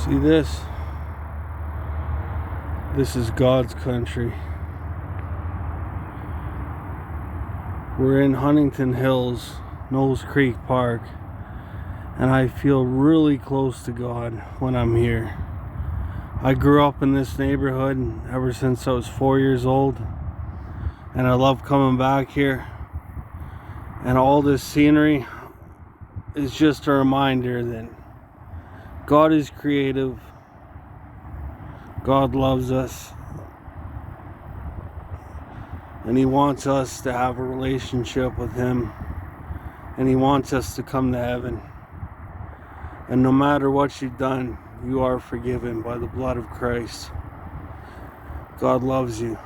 See this? This is God's country. We're in Huntington Hills, Knowles Creek Park, and I feel really close to God when I'm here. I grew up in this neighborhood ever since I was 4 years old, and I love coming back here. And all this scenery is just a reminder that God is creative. God loves us. And He wants us to have a relationship with Him. And He wants us to come to heaven. And no matter what you've done, you are forgiven by the blood of Christ. God loves you.